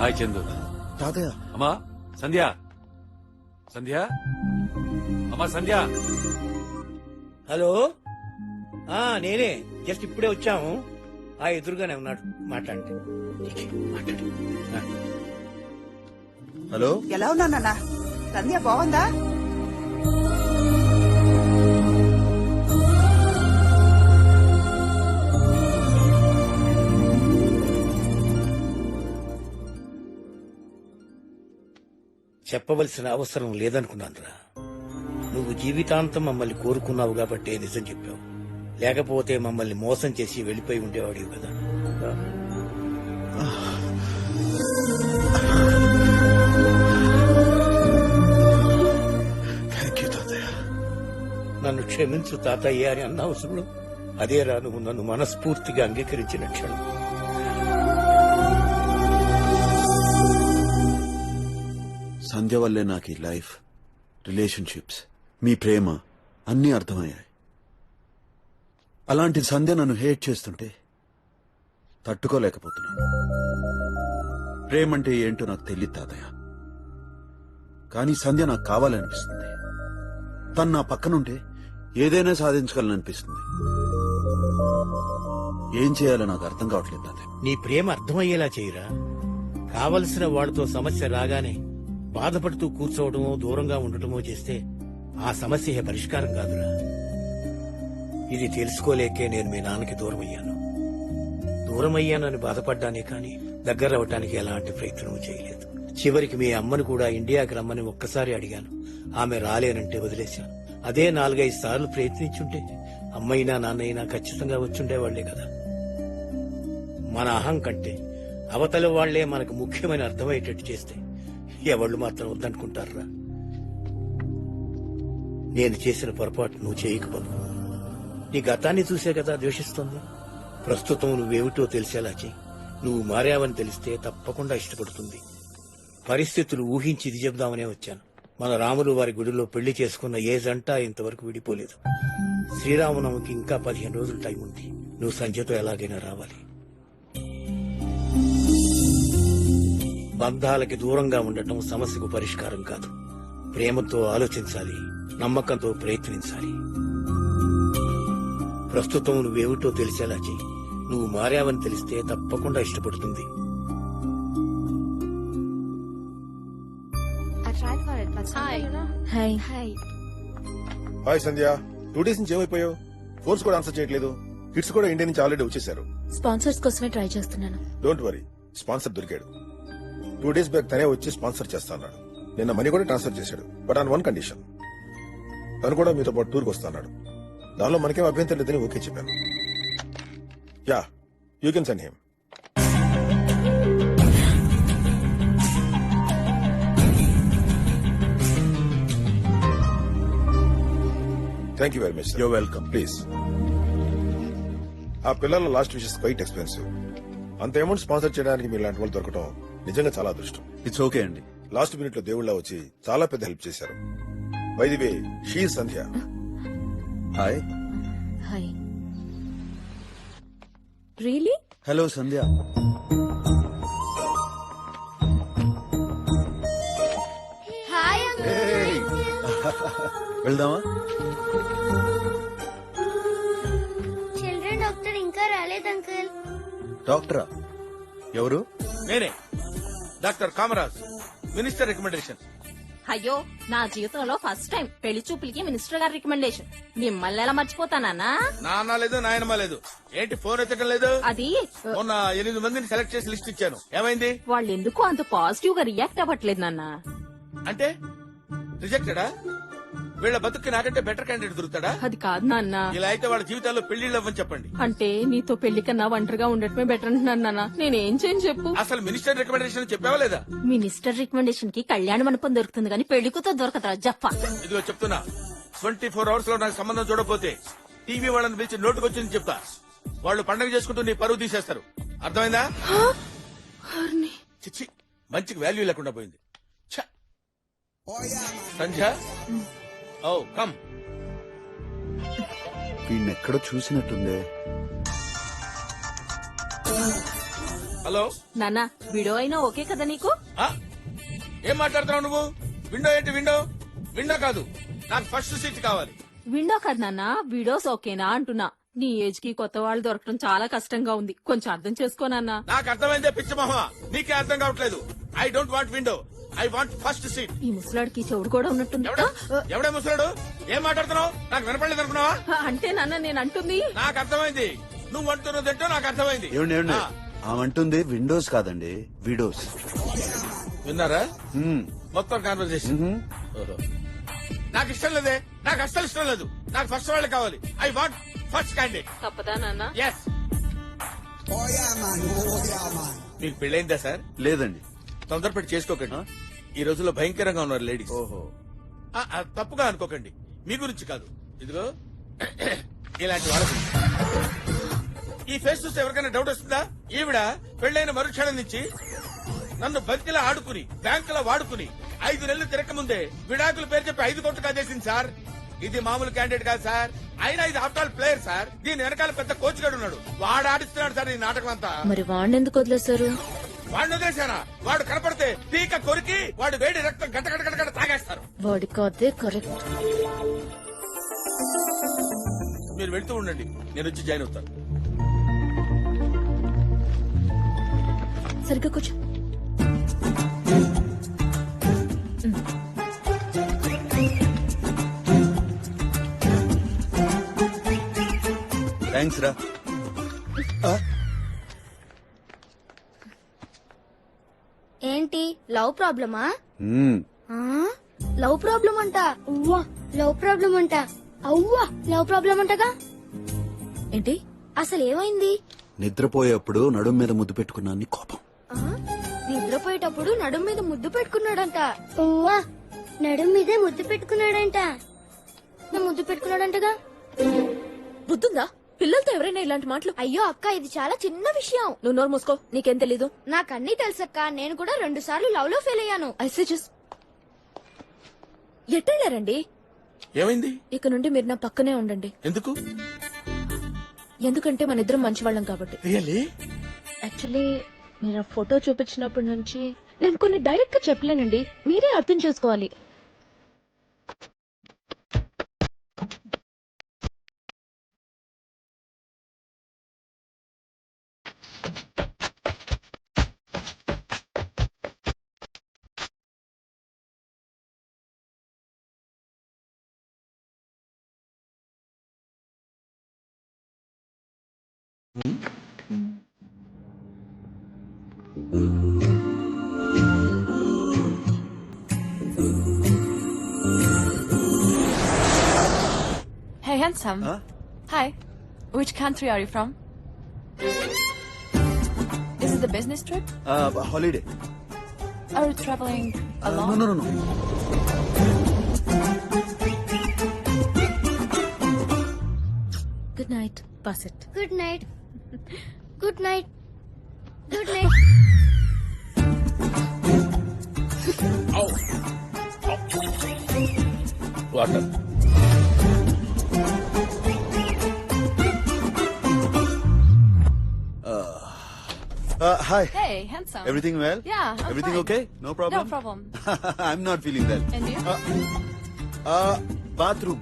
Hi Chandu. తాతయ్య. అమ్మా సంధ్య, సంధ్య, అమ్మా సంధ్య. హలో, నేనే జస్ట్ ఇప్పుడే వచ్చాము. ఎదురుగానే ఉన్నాడు, మాట్లాడండి. మాట్లాడు. హలో, ఎలా ఉన్నా నాన్న? సంధ్య బాగుందా? చెప్పవలసిన అవసరం లేదనుకున్నానురా. నువ్వు జీవితాంతం మమ్మల్ని కోరుకున్నావు కాబట్టే నిజం చెప్పావు. లేకపోతే మమ్మల్ని మోసం చేసి వెళ్లిపోయి ఉండేవాడివి కదా. నన్ను క్షమించు తాతయ్య అని అన్న అవసరం అదేరా నువ్వు నన్ను మనస్ఫూర్తిగా అంగీకరించిన క్షణం. సంధ్య వల్లే నాకు ఈ లైఫ్, రిలేషన్షిప్స్, మీ ప్రేమ అన్నీ అర్థమయ్యాయి. అలాంటి సంధ్య నన్ను హేట్ చేస్తుంటే తట్టుకోలేకపోతున్నాను. ప్రేమంటే ఏంటో నాకు తెలియదు తాతయ్య, కానీ సంధ్య నాకు కావాలనిపిస్తుంది. తను నా పక్కనుంటే ఏదైనా సాధించగలననిపిస్తుంది. ఏం చేయాలో నాకు అర్థం కావట్లేదు తాతయ్య. నీ ప్రేమ అర్థమయ్యేలా చేయరా. కావలసిన వాడితో సమస్య రాగానే బాధపడుతూ కూర్చోవడమో దూరంగా ఉండటమో చేస్తే ఆ సమస్య పరిష్కారం కాదురా. ఇది తెలుసుకోలేకే నేను మీ నాన్నకి దూరం అయ్యానని బాధపడ్డానే కాని దగ్గర అవటానికి ఎలాంటి ప్రయత్నం చేయలేదు. చివరికి మీ అమ్మను కూడా ఇండియాకి రమ్మని ఒక్కసారి అడిగాను. ఆమె రాలేనంటే వదిలేశాను. అదే 4-5 సార్లు ప్రయత్నించుంటే అమ్మైనా నాన్నైనా ఖచ్చితంగా వచ్చుండేవాళ్లే కదా. మన అహం కంటే అవతల వాళ్లే మనకు ముఖ్యమైన అర్థమయ్యేటట్టు చేస్తే ఎవళ్ళు మాత్రం వద్దనుకుంటారా. నేను చేసిన పొరపాటు నువ్వు చేయకపోదు. నీ గతాన్ని చూసే కదా ద్వేషిస్తుంది. ప్రస్తుతం నువ్వేమిటో తెలిసేలా చెయ్యి. నువ్వు మారావని తెలిస్తే తప్పకుండా ఇష్టపడుతుంది. పరిస్థితులు ఊహించి ఇది చెబుదామనే వచ్చాను. మన రాములు వారి గుడిలో పెళ్లి చేసుకున్న ఏ జంట ఇంతవరకు విడిపోలేదు. శ్రీరామనవమికి ఇంకా 15 రోజులు టైం ఉంది. నువ్వు సంధ్యతో ఎలాగైనా రావాలి. బంధాలకి దూరంగా ఉండటం సమస్యకు పరిష్కారం కాదు. ప్రేమతో ఆలోచించాలి, నమ్మకంతో ప్రయత్నించాలి. ప్రస్తుతం నువ్వేమిటో తెలిసేలా చెయ్యి. నువ్వు మారావని తెలిస్తే తప్పకుండా ఇష్టపడుతుంది. హాయ్ సంధ్య, 2 days నుంచి ఏమైపోయావు? ఫోన్స్ కూడా ఆన్సర్ చేయట్లేదు. కిడ్స్ కూడా ఇండియా నుంచి ఆల్రెడీ వచ్చేసారు. స్పాన్సర్స్ కోసమే ట్రై చేస్తున్నాను. డోంట్ వరీ, స్పాన్సర్ దొరికాడు. 2 days బ్యాక్ తనే వచ్చి స్పాన్సర్ చేస్తాన్నాడు. నిన్న మనీ కూడా ట్రాన్స్ఫర్ చేశాడు. బట్ ఆన్ 1 కండిషన్, తను కూడా మీతో పాటు టూర్కి వస్తాడు. దానిలో మనకేం అభ్యంతరం లేదని ఓకే చెప్పాను. Yeah, you can send him. Thank you very much. You're welcome. Please. ఆ పిల్లల లాస్ట్ విషెస్ క్వైట్ ఎక్స్పెన్సివ్. అంత అమౌంట్ స్పాన్సర్ చేయడానికి మీరు లాంటి వాళ్ళు దొరకడం నిజంగా చాలా అదృష్టం. ఇట్స్ ఓకే అండి. లాస్ట్ మినిట్ లో దేవుళ్ళ వచ్చి చాలా పెద్ద హెల్ప్ చేశారు. By the way, she is Sandhya. Hi. Hi. Really? Hello Sandhya. వెళ్దామా? చిల్డ్రన్ డాక్టర్ ఇంకా రాలేదు అంకుల్. డాక్టరా? ఎవరు? నేనే, డాక్టర్ కామరాజ్, మినిస్టర్ రికమెండేషన్. అయ్యో, నా జీవితంలో ఫస్ట్ టైం పెళ్లి చూపులకి మినిస్టర్ గారి రికమెండేషన్. మిమ్మల్ని ఎలా మర్చిపోతానా? నాన్న లేదు, నాయనమ్మ లేదు. ఏంటి ఫోన్ ఎత్తడం లేదు? అది మొన్న 8 మందిని సెలెక్ట్ చేసి లిస్ట్ ఇచ్చాను. ఏమైంది? వాళ్ళు ఎందుకు అంత పాజిటివ్ గా రియాక్ట్ అవ్వట్లేదు నాన్న. అంటే రిజెక్టెడా? వీళ్ళ బతుక్కి నాకంటే బెటర్ క్యాండిడేట్ దొరుకుతాడా? అది కాదు నాన్న. ఇలా అయితే వాళ్ళ జీవితాల్లో పెళ్లిళ్ళు అవ్వని చెప్పండి. అంటే నీతో పెళ్లి కన్నా ఒంటరిగా ఉండటమే బెటర్ అంటున్నాను నాన్న. నేనేం చేయను చెప్పు. అసలు మినిస్టర్ రికమెండేషన్ చెప్పావా లేదా? మినిస్టర్ రికమెండేషన్ కి కళ్యాణ మండపం దొరుకుతుంది కానీ పెళ్లి కూతురు దొరకదా జప్ప. ఇదిగో చెప్తున్నా, 24 hours లో నాకు సంబంధం చూడకపోతే టీవీ వాళ్ళని పిలిచి నోటుకొచ్చింది చెప్తా. వాళ్ళు పండగ చేసుకుంటూ నీ పరువు తీసేస్తారు. అర్థమైందా? చిచ్చి, మంచికి వాల్యూ లేకుండా పోయింది. సంధ్య, ఓ కమ్. వీణెక్కడో చూసినట్టుందే. హలో నాన్న వీడియో అయినా ఓకే కదా నీకు? ఆ? ఏం మాట్లాడుతున్నావు నువ్వు? విండో ఏంటి విండో? విండో కాదు, నాకు ఫస్ట్ సీట్ కావాలి. విండో కదా నాన్న, వీడియోస్ ఓకేనా అంటున్నా. నీ ఏజ్ కి కొత్త వాళ్ళు దొరకడం చాలా కష్టంగా ఉంది, కొంచెం అర్థం చేసుకోనన్నా. నాకు అర్థమైందే పిచ్చి మొహ, నీకే అర్థం కావట్లేదు. I don't want window, I want first seat. ఈ ముసలాడికి చెవుడు కూడా ఉన్నట్టుంది. ఎవడే ముసలాడు? ఏం మాట్లాడుతున్నావు? నాకు వినపడలేదు అనుకున్నావా? అంటే నాన్న నేను అంటుంది. నాకు అర్థమైంది, నువ్వు అంటున్నదేంటో నాకు అర్థమైంది. ఏమండి ఆ, ఆమంటుంది విండోస్ కాదండి, విడోస్. విన్నారా హ్మ్. మొత్తం కాన్వర్సేషన్? నాకు ఇష్టం లేదే, నాకు అస్సలు ఇష్టం లేదు. నాకు ఫస్ట్ వాళ్ళు కావాలి. I want first candidate. తప్పదా నాన్న? ఎస్. మీకు పెళ్ళైందా సార్? లేదండి. తొందరపడి చేసుకోకండి. ఈ రోజుల్లో భయంకరంగా ఉన్నారు లేడీస్. ఓహో. తప్పుగా అనుకోకండి, మీ గురించి కాదు. ఇదిగో ఇలాంటి వాళ్ళకి ఈ ఫేస్ చూస్తే ఎవరికైనా డౌట్ వస్తుందా? ఈవిడ పెళ్ళైన మరుక్షణం నుంచి నన్ను బతికిలా ఆడుకుని బ్యాంకులా వాడుకుని 5 నెలలు తిరగకముందే విడాకుల పేరు చెప్పి 5 కోట్లు కాజేసింది సార్. ఇది మామూలు క్యాండిడేట్ కాదు సార్, అయినా ఇది ఆఫ్టర్ ఆల్ ప్లేయర్ సార్. దీని వెనకాల పెద్ద కోచ్ గడు ఉన్నాడు, వాడు ఆడిస్తున్నాడు సార్ ఈ నాటకం అంతా. మరి వాడిని ఎందుకు వదిలేశారు? వాడిని వదిలేశారా? వాడు కనపడితే పీక కొరికి వాడు వేడి రక్తం గంట గంట గంట గంట తాగేస్తారు. వాడికి అదే కరెక్ట్. మీరు వెళ్తూ ఉండండి, నేను వచ్చి జాయిన్ అవుతాను. సరిగ్గా కూర్చో. థ్యాంక్స్ రా. ఏంటి లవ్ ప్రాబ్లమా? హ్మ్. లవ్ ప్రాబ్లం అంట. ఉవ్వా లవ్ ప్రాబ్లం అంట. అవ్వా లవ్ ప్రాబ్లం అంటగా. ఏంటి అసలు ఏమైంది? నిద్రపోయేప్పుడు నడుం మీద ముద్దు పెట్టుకున్నాను కోపం. నిద్రపోయేటప్పుడు నడుం మీద ముద్దు పెట్టుకున్నాడంట. ఉవ్వా నడుం మీదే ముద్దు పెట్టుకున్నాడంట. ముద్దు పెట్టుకున్నాడంటగా. బుద్ధుందా? పిల్లలతో ఎవరైనా ఇలాంటి మాటలు? అయ్యో అక్క, ఇది చాలా చిన్న విషయం. నువ్వు నోరు మూసుకో, నీకేం తెలీదు. నాకన్నీ తెలుసక్క, నేను కూడా 2 సార్లు లవ్ లో ఫెయిల్ అయ్యాను. ఎట్టెళ్ళారండి? ఏమైంది? ఇక నుండి మీరు నా పక్కనే ఉండండి. ఎందుకు? ఎందుకంటే మన ఇద్దరం మంచివాళ్ళం కాబట్టి. రియల్లీ? యాక్చువల్లీ మీరు ఆ ఫోటో చూపించినప్పటి నుంచి నేను కొన్ని డైరెక్ట్ గా చెప్పలేనండి, మీరే అర్థం చేసుకోవాలి. Hey, handsome. Huh? Hi. Which country are you from? Is it the business trip? Holiday. Are you traveling alone? No. Good night. Pass it. Good night. Good night. Good night. Water. Hi. Hey, handsome. Everything well? Yeah, I'm Everything fine. okay? No problem? No problem. I'm not feeling well. And you? Bathroom.